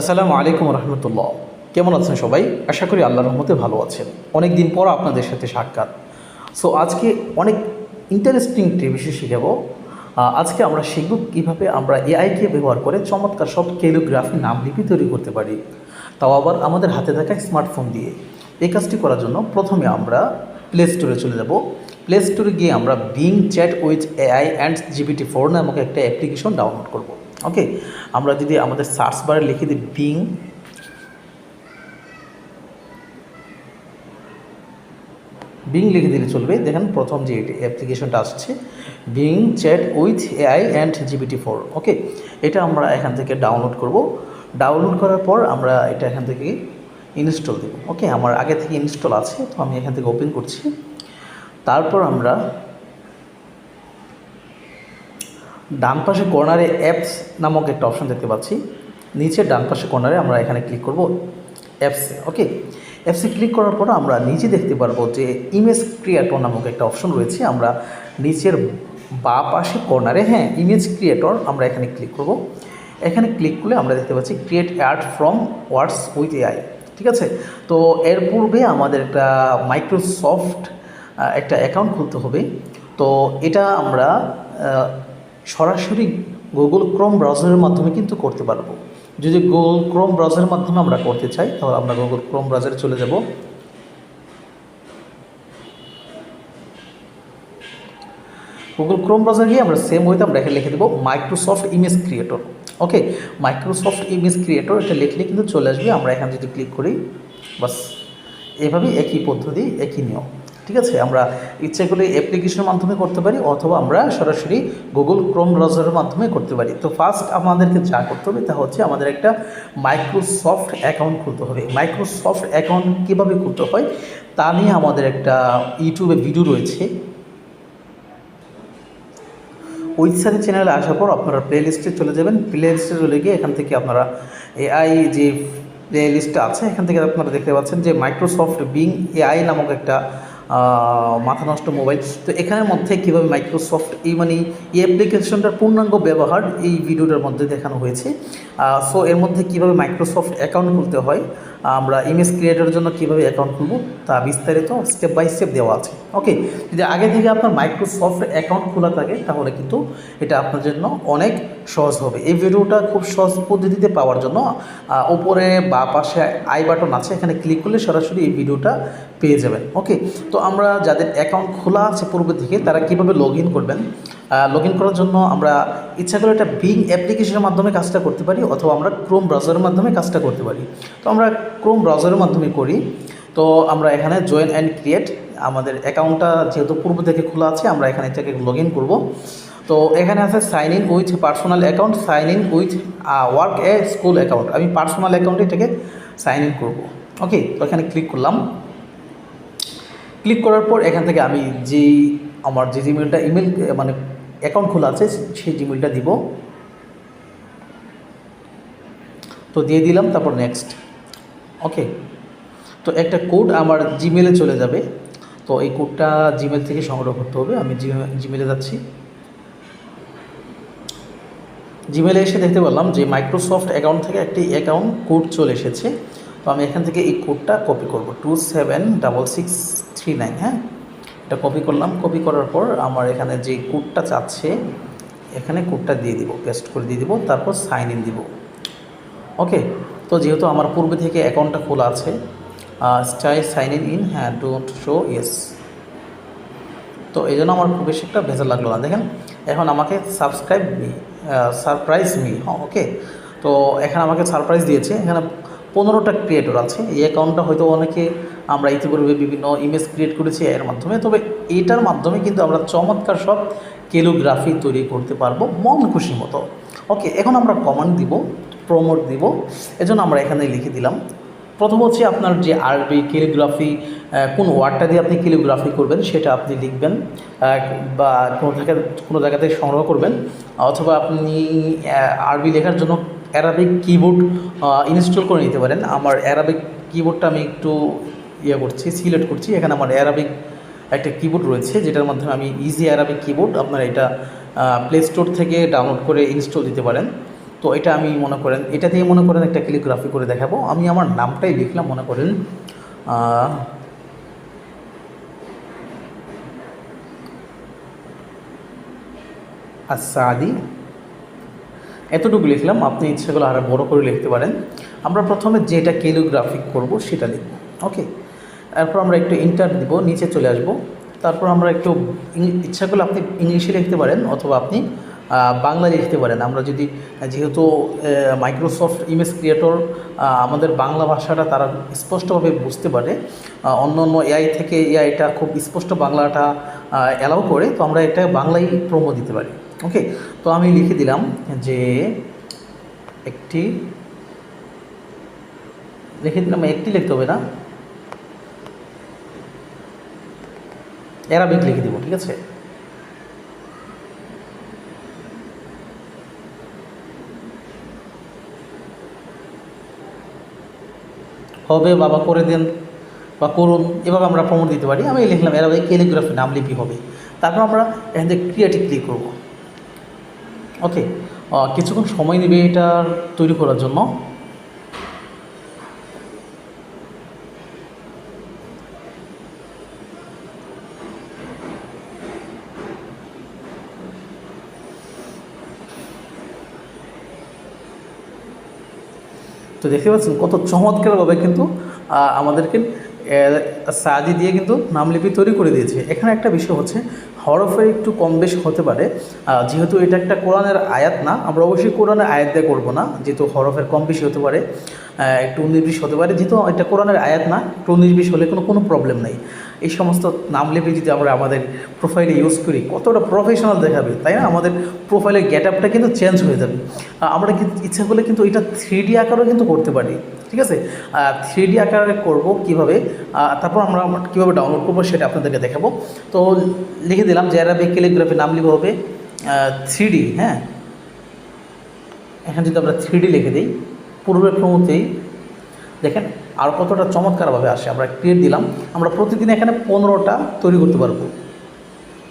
আসসালামু আলাইকুম রহমতুল্লাহ। কেমন আছেন সবাই? আশা করি আল্লাহর রহমতে ভালো আছেন। অনেক দিন পর আপনাদের সাথে সাক্ষাৎ। সো আজকে অনেক ইন্টারেস্টিং একটি বিষয় শিখাবো। আজকে আমরা শিখব কীভাবে আমরা এআইকে ব্যবহার করে চমৎকার সব ক্যালিগ্রাফি নামলিপি তৈরি করতে পারি, তাও আবার আমাদের হাতে থাকা স্মার্টফোন দিয়ে। এই কাজটি করার জন্য প্রথমে আমরা প্লে স্টোরে চলে যাব। প্লে স্টোরে গিয়ে আমরা being chat with AI and GPT-4 নামক একটা অ্যাপ্লিকেশন ডাউনলোড করব। ওকে, আমরা যদি আমাদের সার্চ বারে লিখে দিই বিং লিখে দিলে চলবে। দেখেন প্রথম যে অ্যাপ্লিকেশনটা আসছে being chat with AI and GPT-4। ওকে, এটা আমরা এখান থেকে ডাউনলোড করব। ডাউনলোড করার পর আমরা এটা এখান থেকে ইনস্টল দেব। ওকে, আমার আগে থেকে ইনস্টল আছে, তো আমি এখান থেকে ওপেন করছি। তারপর আমরা ডান পাশে কর্নারে অ্যাপস নামক একটা অপশন দেখতে পাচ্ছি। নিচে ডান পাশে কর্নারে আমরা এখানে ক্লিক করব অ্যাপসে। ওকে, অ্যাপসে ক্লিক করার পর আমরা নিচে দেখতে পারবো যে ইমেজ ক্রিয়েটর নামক একটা অপশন রয়েছে। আমরা নিচের বাঁ পাশে কর্নারে ইমেজ ক্রিয়েটর আমরা এখানে ক্লিক করব। এখানে ক্লিক করলে আমরা দেখতে পাচ্ছি create add from words with AI. ঠিক আছে, তো এর পূর্বে আমাদের একটা মাইক্রোসফট একটা অ্যাকাউন্ট খুলতে হবে। তো এটা আমরা সরাসরি গুগল ক্রোম ব্রাউজারের মাধ্যমে কিন্তু করতে পারবো। যদি গুগল ক্রোম ব্রাউজারের মাধ্যমে আমরা করতে চাই, তাহলে আমরা গুগল ক্রোম ব্রাউজারে চলে যাব। গুগল ক্রোম ব্রাউজারে গিয়ে আমরা সেম ওয়েতে আমরা এখানে লিখে দেবো মাইক্রোসফট ইমেজ ক্রিয়েটর। ওকে, মাইক্রোসফট ইমেজ ক্রিয়েটর এটা লিখলে কিন্তু চলে আসবে। আমরা এখানে যদি ক্লিক করি, বাস এভাবেই একই পদ্ধতি, একই নিয়ম। ঠিক আছে, আমরা ইচ্ছে করলে অ্যাপ্লিকেশনের মাধ্যমে করতে পারি, অথবা আমরা সরাসরি গুগল ক্রোম ব্রাউজারের মাধ্যমে করতে পারি। তো ফার্স্ট আমাদেরকে যা করতে হবে তা হচ্ছে আমাদের একটা মাইক্রোসফট অ্যাকাউন্ট খুলতে হবে। মাইক্রোসফট অ্যাকাউন্ট কীভাবে খুলতে হয় তা নিয়ে আমাদের একটা ইউটিউবে ভিডিও রয়েছে। ওয়েবসাইটের চ্যানেলে আসার পর আপনারা প্লে লিস্টে চলে যাবেন। প্লে লিস্টে চলে গিয়ে এখান থেকে আপনারা এআই যে প্লে লিস্টটা আছে এখান থেকে আপনারা দেখতে পাচ্ছেন যে মাইক্রোসফট বিং এআই নামক একটা মাথা নষ্ট মোবাইল। তো এখানের মধ্যে কীভাবে মাইক্রোসফট এই অ্যাপ্লিকেশনটার পূর্ণাঙ্গ ব্যবহার এই ভিডিওটার মধ্যে দেখানো হয়েছে। সো এর মধ্যে কীভাবে মাইক্রোসফট অ্যাকাউন্ট খুলতে হয়, আমরা ইমেজ ক্রিয়েটরের জন্য কীভাবে অ্যাকাউন্ট খুলব তা বিস্তারিত স্টেপ বাই স্টেপ দেওয়া আছে। ওকে, যদি আগে থেকে আপনার মাইক্রোসফট অ্যাকাউন্ট খোলা থাকে তাহলে কিন্তু এটা আপনার জন্য অনেক সহজ হবে। এই ভিডিওটা খুব সহজ পদ্ধতিতে পাওয়ার জন্য উপরে বা পাশে আই বাটন আছে, এখানে ক্লিক করলে সরাসরি এই ভিডিওটা পেয়ে যাবেন। ওকে, তো আমরা যাদের অ্যাকাউন্ট খোলা আছে পূর্ব থেকে তারা কীভাবে লগ ইন করবেন, লগ ইন করার জন্য আমরা ইচ্ছা করে একটা বিং অ্যাপ্লিকেশনের মাধ্যমে কাজটা করতে পারি, অথবা আমরা ক্রোম ব্রাউজারের মাধ্যমে কাজটা করতে পারি। তো আমরা ক্রোম ব্রাউজারের মাধ্যমে করি। তো আমরা এখানে জয়েন অ্যান্ড ক্রিয়েট, আমাদের অ্যাকাউন্টটা যেহেতু পূর্ব থেকে খোলা আছে আমরা এখানে এটাকে লগ ইন করবো। তো এখানে আছে sign in with personal account, sign in with work or school account. আমি পার্সোনাল অ্যাকাউন্টে এটাকে সাইন ইন করবো। ওকে, তো এখানে ক্লিক করলাম। ক্লিক করার পর এখান থেকে আমি আমার যে জিমেলটা অ্যাকাউন্ট খোলা আছে সেই জিমেলটা দিব। তো দিয়ে দিলাম, তারপর নেক্সট। ওকে, তো একটা কোড আমার জিমেলে চলে যাবে। তো এই কোডটা জিমেল থেকে সংগ্রহ করতে হবে। আমি জিমেলে যাচ্ছি। জিমেলে এসে দেখতে পেলাম যে মাইক্রোসফট অ্যাকাউন্ট থেকে একটি অ্যাকাউন্ট কোড চলে এসেছে। তো আমি এখান থেকে এই কোডটা কপি করব, 276639। এটা কপি করলাম। কপি করার পর আমার এখানে যে কোডটা চাচ্ছে এখানে কোডটা দিয়ে দিব, পেস্ট করে দিয়ে দিব, তারপর সাইন ইন দিব। ওকে, তো যেহেতু আমার পূর্বে থেকে অ্যাকাউন্টটা খোলা আছে, stay sign in don't show yes. তো এই জন্য আমার খুব বেশি একটা ভেজাল লাগলো না। দেখেন এখন আমাকে সারপ্রাইজ মি। ওকে, তো এখানে আমাকে সারপ্রাইজ দিয়েছে। এখানে 15টা ক্রিয়েটর আছে। এই অ্যাকাউন্টটা হয়তো অনেকে আমরা ইতিপূর্বে বিভিন্ন ইমেজ ক্রিয়েট করেছি এর মাধ্যমে, তবে এটার মাধ্যমে কিন্তু আমরা চমৎকার সব ক্যালিগ্রাফি তৈরি করতে পারবো মন খুশি মতো। ওকে, এখন আমরা কমান্ড দিব, প্রমোট দিব। এজন্য আমরা এখানে লিখে দিলাম। প্রথম হচ্ছে আপনার যে আরবি ক্যালিগ্রাফি, কোন ওয়ার্ডটা দিয়ে আপনি ক্যালিগ্রাফি করবেন সেটা আপনি লিখবেন, বা কোনো জায়গা থেকে সংগ্রহ করবেন, অথবা আপনি আরবি লেখার জন্য অ্যারাবিক কিবোর্ড ইনস্টল করে নিতে পারেন। আমার অ্যারাবিক কিবোর্ডটা আমি একটু সিলেক্ট করছি। এখানে আমার অ্যারাবিক একটা কিবোর্ড রয়েছে যেটার মাধ্যমে আমি ইজি অ্যারাবিক কিবোর্ড, আপনারা এটা প্লে স্টোর থেকে ডাউনলোড করে ইনস্টল দিতে পারেন। তো এটা আমি মনে করেন এটা দিয়ে মনে করেন একটা ক্যালিগ্রাফি করে দেখাবো। আমি আমার নামটাই লিখলাম, মনে করেন আসাদি, এতটুকু লিখলাম। আপনি ইচ্ছাগুলো আরও বড় করে লিখতে পারেন। আমরা প্রথমে যেটা ক্যালিগ্রাফি করব সেটা লিখব। ওকে, তারপর আমরা একটু ইন্টার দিব, নিচে চলে আসব। তারপর আমরা একটু ইচ্ছাগুলো আপনি ইংলিশে লিখতে পারেন অথবা আপনি বাংলা লিখতে পারেন। আমরা যদি যেহেতু মাইক্রোসফট ইমেজ ক্রিয়েটর আমাদের বাংলা ভাষাটা তারা স্পষ্টভাবে বুঝতে পারে, অন্য অন্য এআই থেকে এআইটা খুব স্পষ্ট বাংলাটা অ্যালাউ করে, তো আমরা এটা বাংলাই প্রোমো দিতে পারি। ওকে, তো আমি লিখে দিলাম যে একটি, লিখে দিলাম, একটি লিখতে হবে না, অ্যারাবিক লিখে দিব। ঠিক আছে, হবে বাবা করে দেন বা করুন, এভাবে আমরা প্রমোট দিতে পারি। আমি লিখলাম অ্যারাবিক ক্যালিগ্রাফি, নামলিপি হবে। তারপর আমরা এখান থেকে ক্রিয়েটে ক্লিক করব। ওকে, কিছুক্ষণ সময় নেবে এটার তৈরি করার জন্য। তো দেখতে পাচ্ছেন কত চমৎকারভাবে কিন্তু আমাদেরকে সাদি দিয়ে কিন্তু নামলিপি তৈরি করে দিয়েছে। এখানে একটা বিষয় হচ্ছে হরফের একটু কম বেশ হতে পারে, যেহেতু এটা একটা কোরআনের আয়াত না, আমরা অবশ্যই কোরআনের আয়াত দিয়ে করবো না, যেহেতু হরফের কম বেশি হতে পারে, একটু 19-20 হতে পারে। যেহেতু এটা কোরআনের আয়াত না, একটু 19-20 হলে কোনো প্রবলেম নেই। এই সমস্ত নামলিপি যদি আমরা আমাদের প্রোফাইলে ইউজ করি কতটা প্রফেশনাল দেখাবে, তাই না? আমাদের প্রোফাইলের গেট আপটা কিন্তু চেঞ্জ হয়ে যাবে। আমরা কিন্তু ইচ্ছা করলে কিন্তু এটা 3D আকারেও কিন্তু করতে পারি। ঠিক আছে, 3D আকারে করব কিভাবে, তারপর আমরা কীভাবে ডাউনলোড করবো সেটা আপনাদেরকে দেখাবো। তো লিখে দিলাম যে অ্যারাবিক ক্যালিগ্রাফি নামলিপি হবে 3D। হ্যাঁ, এখানে যদি আমরা 3D লিখে দিই, পূর্বের প্রমোতেই দেখেন আর কতটা চমৎকারভাবে আসে। আমরা ক্রিয়েট দিলাম, আমরা প্রতিদিন এখানে 15টা তৈরি করতে পারবো।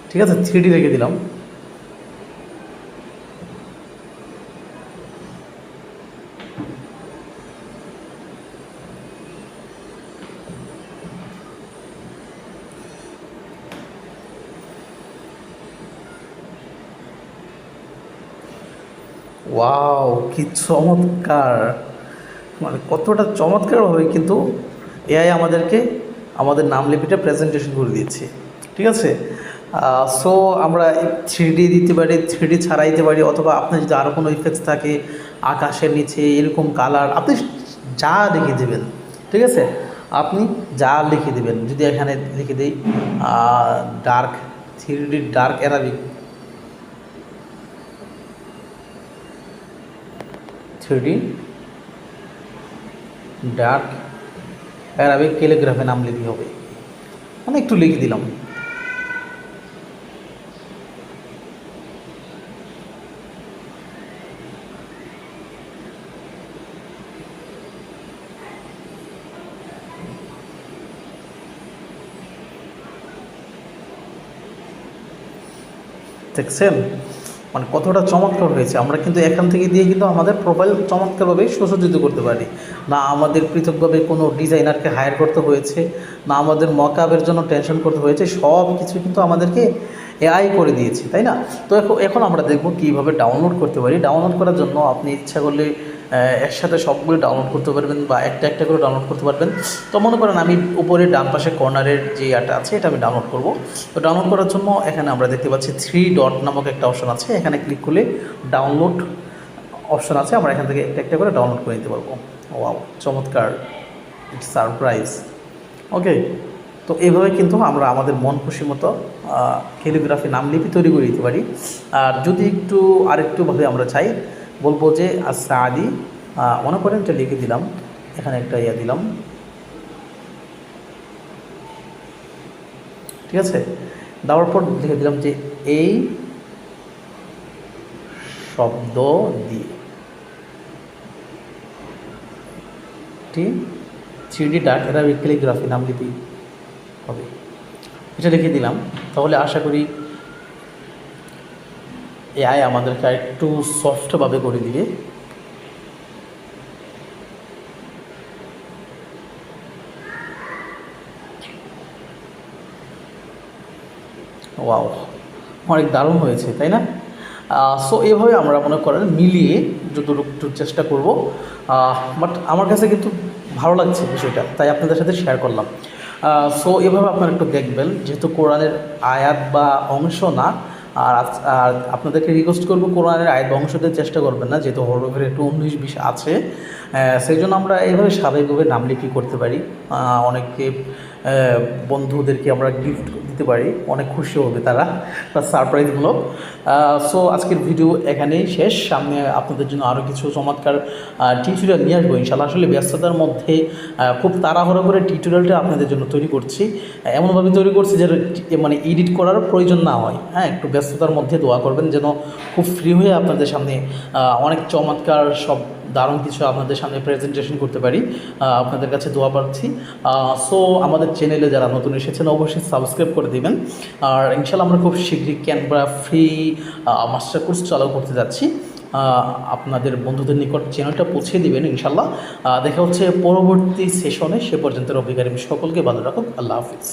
ঠিক আছে, 3D রেখে দিলাম। ওয়াও, কি চমৎকার! মানে কতটা চমৎকারভাবে কিন্তু এআই আমাদেরকে আমাদের নামলিপিটা প্রেজেন্টেশন করে দিয়েছে। ঠিক আছে, সো আমরা 3D দিতে পারি, 3D ছাড়াই দিতে পারি, অথবা আপনার যদি আরও কোনো ইফেক্টস থাকে, আকাশের নিচে এরকম কালার, আপনি যা লিখে দেবেন। ঠিক আছে, আপনি যা লিখে দেবেন। যদি এখানে লিখে দিই dark 3D dark Arabic 3D dark Arabic calligraphy নামলিপি হবে, মানে একটু লিখে দিলাম। দেখছেন মানে কতটা চমৎকার হয়েছে। আমরা কিন্তু এখান থেকে দিয়ে কিন্তু আমাদের প্রোফাইল চমৎকারভাবে সুসজ্জিত করতে পারি। না আমাদের পৃথকভাবে কোনো ডিজাইনারকে হায়ার করতে হয়েছে, না আমাদের মকআপের জন্য টেনশন করতে হয়েছে, সব কিছু কিন্তু আমাদেরকে এআই করে দিয়েছে, তাই না? তো এখন আমরা দেখব কীভাবে ডাউনলোড করতে পারি। ডাউনলোড করার জন্য আপনি ইচ্ছা করলে একসাথে সবগুলো ডাউনলোড করতে পারবেন বা একটা একটা করে ডাউনলোড করতে পারবেন। তো মনে করেন আমি উপরে ডান পাশে কর্নারের যে ইয়াটা আছে এটা আমি ডাউনলোড করব। তো ডাউনলোড করার জন্য এখানে আমরা দেখতে পাচ্ছি 3 ডট নামক একটা অপশন আছে, এখানে ক্লিক করলে ডাউনলোড অপশন আছে, আমরা এখান থেকে একটা একটা করে ডাউনলোড করে নিতে পারবো। ওয়াও, চমৎকার, ইটস সারপ্রাইজ। ওকে, তো এইভাবে কিন্তু আমরা আমাদের মন খুশি মতো ক্যালিগ্রাফি নামলিপি তৈরি করে দিতে পারি। আর যদি আরেকটুভাবে আমরা চাই, বলবো যে সাদি, মনে করেন এটা লিখে দিলাম, এখানে একটা ইয়া দিলাম। ঠিক আছে, দেওয়ার পর লিখে দিলাম যে এই শব্দ দিয়ে 3D ডার্ক অ্যারাবিক ক্যালিগ্রাফি নামলিপি হবে, এটা লিখে দিলাম। তাহলে আশা করি এআই আমাদেরকে একটু সফটভাবে করে দিবে। ওয়াও, অনেক দারুণ হয়েছে তাই না? সো এভাবে আমরা মনে করেন মিলিয়ে যতটুকু চেষ্টা করব। বাট আমার কাছে কিন্তু ভালো লাগছে বিষয়টা, তাই আপনাদের সাথে শেয়ার করলাম। সো এভাবে আপনারা একটু দেখবেন, যেহেতু কোরআনের আয়াত বা অংশ না। আর আপনাদেরকে রিকোয়েস্ট করবো কোরআনের আয়াত বা অংশ দিয়ে চেষ্টা করবেন না, যেহেতু হরফের একটু 19-20 আছে। সেই জন্য আমরা এইভাবে স্বাভাবিকভাবে নাম লিখি করতে পারি। অনেকে বন্ধুদেরকে আমরা গিফট দিতে পারি, অনেক খুশি হবে তারা, সারপ্রাইজমূলক। সো আজকের ভিডিও এখানেই শেষ। সামনে আপনাদের জন্য আরও কিছু চমৎকার টিউটোরিয়াল নিয়ে আসবো ইনশাআল্লাহ। আসলে ব্যস্ততার মধ্যে খুব তাড়াহুড়ো করে টিউটোরিয়ালটা আপনাদের জন্য তৈরি করছি, এমনভাবে তৈরি করছি যে মানে এডিট করার প্রয়োজন না হয়। হ্যাঁ, একটু ব্যস্ততার মধ্যে দোয়া করবেন যেন খুব ফ্রি হয়ে আপনাদের সামনে অনেক চমৎকার সব দারুণ কিছু আপনাদের সামনে প্রেজেন্টেশন করতে পারি। আপনাদের কাছে দোয়া পাচ্ছি। সো আমাদের চ্যানেলে যারা নতুন এসেছেন অবশ্যই সাবস্ক্রাইব করে দিবেন। আর ইনশাআল্লাহ আমরা খুব শীঘ্রই ক্যানভা ফ্রি মাস্টার কোর্স চালু করতে যাচ্ছি। আপনাদের বন্ধুদের নিকট চ্যানেলটা পৌঁছে দিবেন ইনশাআল্লাহ। দেখা হচ্ছে পরবর্তী সেশনে। সে পর্যন্ত রব্বিল কারিম সকলকে ভালো রাখুক। আল্লাহ হাফিজ।